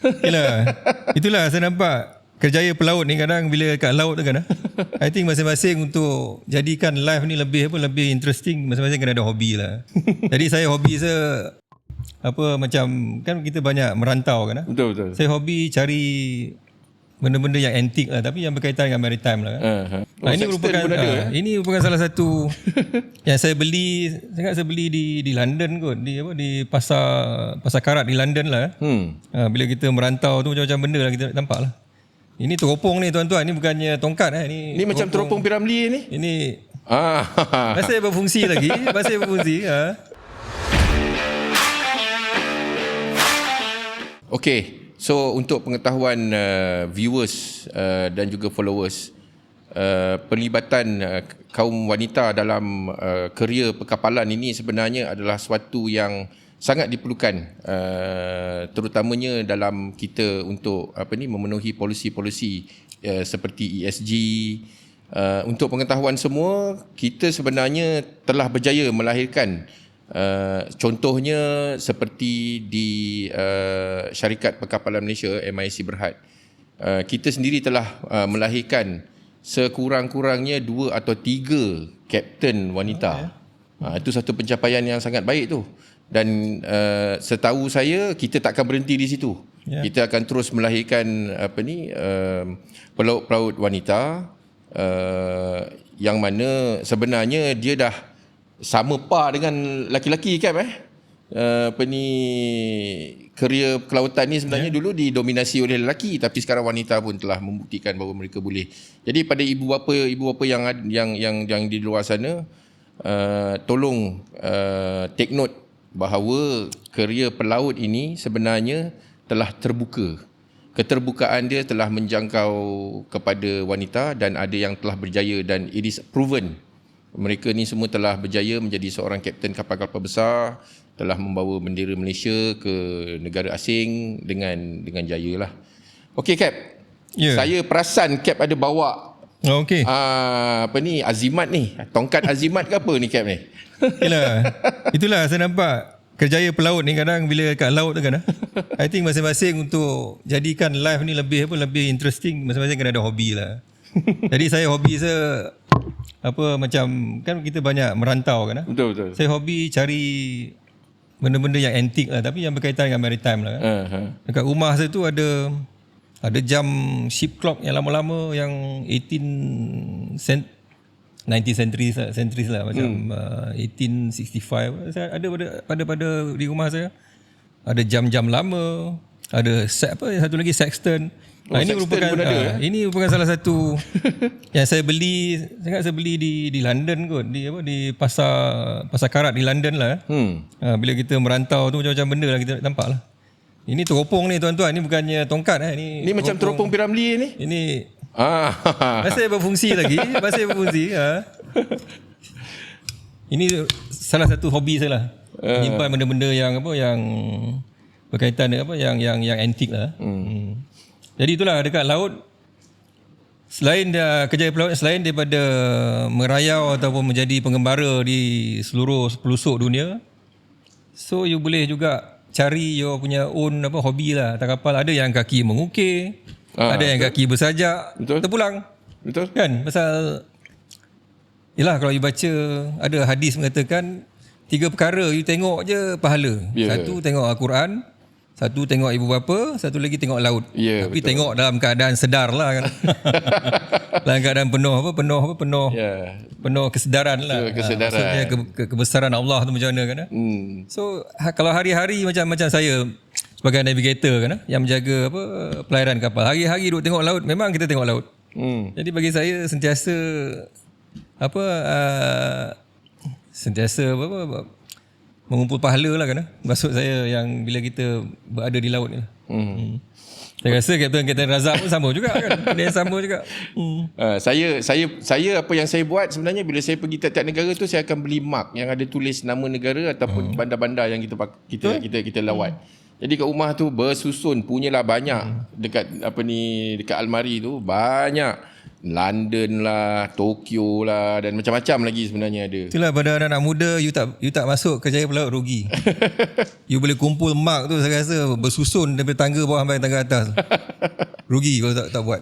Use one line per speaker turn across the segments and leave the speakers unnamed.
Yalah. Itulah saya nampak kerjaya pelaut ni kadang bila kat laut tu kan. I think masing-masing untuk jadikan life ni lebih interesting, masing-masing kena ada hobi lah. Jadi saya hobi saya macam kan kita banyak merantau kan.
Betul.
Saya hobi cari benda-benda yang antik lah, tapi yang berkaitan dengan maritime lah kan. Ini merupakan salah satu yang saya beli di London kot, di pasar karat di London lah. Bila kita merantau tu macam-macam benda lah kita nampak lah. Ini teropong ni tuan-tuan, ni bukannya tongkat
Ni macam teropong Piramli ni.
Ini masih berfungsi lagi, masih berfungsi.
Okey. So untuk pengetahuan viewers dan juga followers, pelibatan kaum wanita dalam kerjaya perkapalan ini sebenarnya adalah suatu yang sangat diperlukan, terutamanya dalam kita untuk memenuhi polisi-polisi seperti ESG. Untuk pengetahuan semua, kita sebenarnya telah berjaya melahirkan contohnya seperti di Syarikat Perkapalan Malaysia MISC Berhad. Kita sendiri telah melahirkan sekurang-kurangnya 2 atau 3 kapten wanita. Itu satu pencapaian yang sangat baik tu. Dan setahu saya kita takkan berhenti di situ. Kita akan terus melahirkan pelaut-pelaut wanita yang mana sebenarnya dia dah sama par dengan laki-laki kan kerjaya kelautan ni sebenarnya dulu didominasi oleh lelaki, tapi sekarang wanita pun telah membuktikan bahawa mereka boleh. Jadi pada ibu bapa yang di luar sana, tolong take note bahawa kerjaya pelaut ini sebenarnya telah terbuka. Keterbukaan dia telah menjangkau kepada wanita dan ada yang telah berjaya dan it is proven. Mereka ni semua telah berjaya menjadi seorang kapten kapal-kapal besar, telah membawa bendera Malaysia ke negara asing dengan jaya lah. Okey Kap, saya perasan Kap ada bawa azimat ni, tongkat azimat ke apa ni Kap ni?
Itulah saya nampak kerjaya pelaut ni kadang bila kat laut tu kan. I think masing-masing untuk jadikan life ni lebih interesting, masing-masing kena ada hobi lah. Jadi saya hobi saya macam kan kita banyak merantau kan.
Betul.
Saya hobi cari benda-benda yang antik lah, tapi yang berkaitan dengan maritime lah kan. Dekat rumah saya tu ada jam ship clock yang lama-lama yang 19th centuries lah macam 1865. Saya ada pada di rumah saya ada jam-jam lama, ada satu lagi sextant. Ini merupakan salah satu yang saya beli di London kot, di pasar karat di London lah. Bila kita merantau tu macam-macam benda lah kita nampak lah. Ini teropong ni tuan-tuan, ni bukannya tongkat
Ni macam teropong Piramli ni.
Ini masih berfungsi lagi, masih berfungsi. Ini salah satu hobi saya lah. Menyimpan benda-benda yang berkaitan dengan yang antik lah. Jadi itulah dekat laut, selain kerjaya pelaut, selain daripada merayau ataupun menjadi pengembara di seluruh pelosok dunia, so you boleh juga cari your punya own hobi lah. Atas kapal ada yang kaki mengukir, ada yang kaki bersajak, terpulang.
Betul.
Kan? Pasal yelah, kalau you baca ada hadis mengatakan 3 perkara you tengok je pahala. Satu tengok Al-Quran, satu tengok ibu bapa, satu lagi tengok laut. Tapi betul. Tengok dalam keadaan sedar lah kan. Dalam keadaan penuh kesedaran lah. Maksudnya kebesaran Allah tu macam mana kan. So kalau hari-hari macam saya sebagai navigator kan, yang menjaga pelayaran kapal, hari-hari duduk tengok laut, memang kita tengok laut. Jadi bagi saya sentiasa mengumpul pahala lah kan. Maksud saya yang bila kita berada di laut ni lah. Saya rasa Kapten Razak pun sama juga kan. Dia sama juga.
Saya apa yang saya buat sebenarnya, bila saya pergi tiap-tiap negara tu, saya akan beli mark yang ada tulis nama negara ataupun bandar-bandar yang kita lawat. Jadi kat rumah tu bersusun, punyalah banyak dekat dekat almari tu banyak London lah, Tokyo lah dan macam-macam lagi sebenarnya ada.
Itulah pada anak-anak muda, you tak masuk kerjaya pelaut rugi. You boleh kumpul mark tu saya rasa bersusun daripada tangga bawah sampai tangga atas. Rugi kalau tak buat.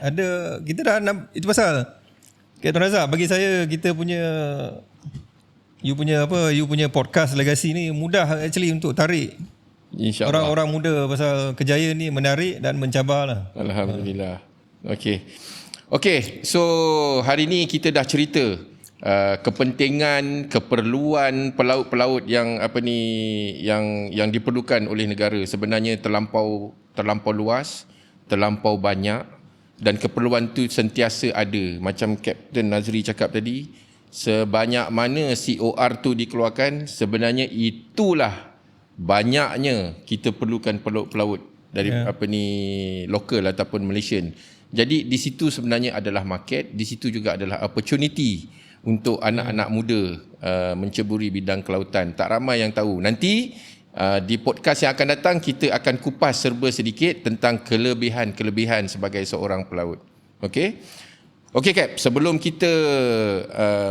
Ada kita dah itu pasal Tuan Razak, bagi saya kita punya you punya podcast Legasi ni mudah actually untuk tarik
InsyaAllah.
orang-orang muda pasal kerjaya ni, menarik dan mencabar lah.
Alhamdulillah. Okey, so hari ni kita dah cerita kepentingan, keperluan pelaut-pelaut yang yang diperlukan oleh negara sebenarnya terlampau luas, terlampau banyak dan keperluan tu sentiasa ada. Macam Kapten Nazri cakap tadi, sebanyak mana COR tu dikeluarkan, sebenarnya itulah banyaknya kita perlukan pelaut-pelaut dari lokal ataupun Malaysian. Jadi di situ sebenarnya adalah market, di situ juga adalah opportunity untuk anak-anak muda menceburi bidang kelautan. Tak ramai yang tahu. Nanti di podcast yang akan datang kita akan kupas serba sedikit tentang kelebihan sebagai seorang pelaut. Okey Kap, sebelum kita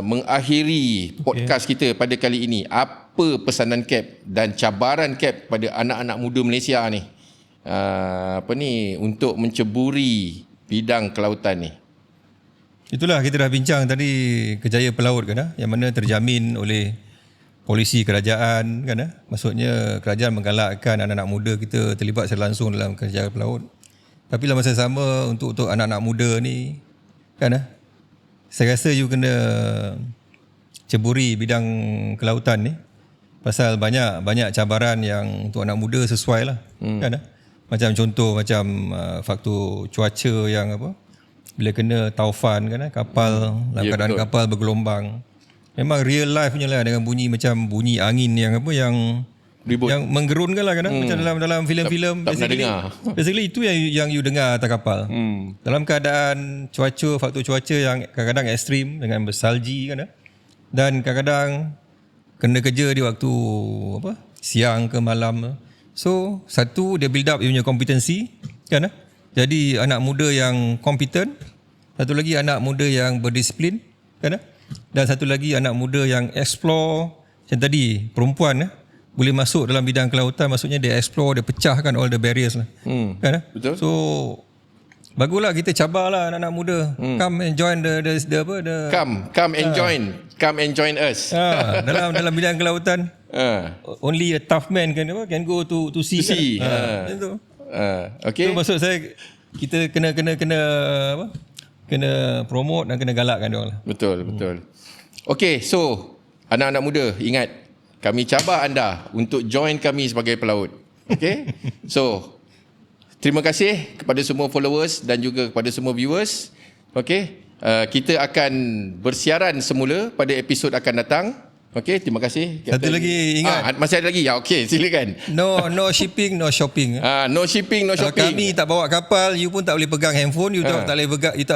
mengakhiri podcast kita pada kali ini, apa pesanan Kap dan cabaran Kap pada anak-anak muda Malaysia ni? Untuk menceburi bidang kelautan ni.
Itulah kita dah bincang tadi kerjaya pelaut kan, yang mana terjamin oleh polisi kerajaan kan. Maksudnya kerajaan menggalakkan anak-anak muda kita terlibat secara langsung dalam kerjaya pelaut. Tapi dalam masa sama untuk anak-anak muda ni kan, saya rasa you kena ceburi bidang kelautan ni pasal banyak cabaran yang untuk anak muda sesuai lah kan. Macam contoh faktor cuaca yang bila kena taufan kan, kapal dalam keadaan betul. Kapal bergelombang. Memang real life punya lah, dengan macam bunyi angin yang ribut, yang menggerunkan lah kan, macam dalam filem-filem. Basically itu yang you dengar atas kapal. Dalam keadaan faktor cuaca yang kadang-kadang ekstrim dengan bersalji kan, dan kadang-kadang kena kerja di waktu siang ke malam. So satu, dia build up dia punya kompetensi kan. Jadi anak muda yang kompeten, satu lagi anak muda yang berdisiplin kan, dan satu lagi anak muda yang explore. Macam tadi perempuan boleh masuk dalam bidang kelautan, maksudnya dia explore, dia pecahkan all the barriers lah kan.
Betul.
So baguslah kita cabarlah anak-anak muda. Come and join come and join us. Dalam bidang kelautan. Only a tough man can go to sea. Itu. Okay. So maksud saya kita kena promote dan kena galakkan dia orang lah.
Betul. Okay, so anak-anak muda, ingat, kami cabar anda untuk join kami sebagai pelaut. Okay. So terima kasih kepada semua followers dan juga kepada semua viewers. Okay, kita akan bersiaran semula pada episod akan datang. Okey, terima kasih.
Satu lagi ingat.
Masih ada lagi? Ya, okey, silakan.
No shipping, no shopping.
No shipping, no shopping.
Kalau kami tak bawa kapal, you pun tak boleh pegang handphone, you tak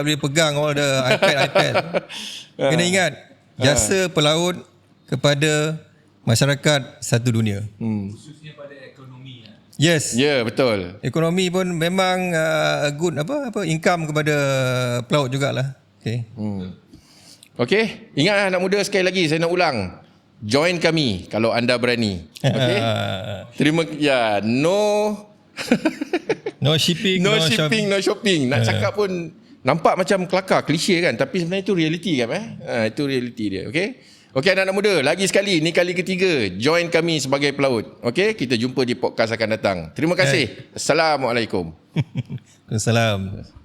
boleh pegang all the iPad. Kena ingat, jasa pelaut kepada masyarakat satu dunia.
Khususnya pada ekonomi.
Yes.
Ya, betul.
Ekonomi pun memang good income kepada pelaut jugalah. Okey.
Okey, ingat anak muda, sekali lagi saya nak ulang. Join kami kalau anda berani. Okey. No shipping, no shopping. Nak cakap pun nampak macam kelakar, klise kan, tapi sebenarnya itu reality kan itu reality dia. Okey. Okey anak-anak muda, lagi sekali, ni kali ketiga join kami sebagai pelaut. Okey, kita jumpa di podcast akan datang. Terima kasih. Assalamualaikum.
Assalamualaikum.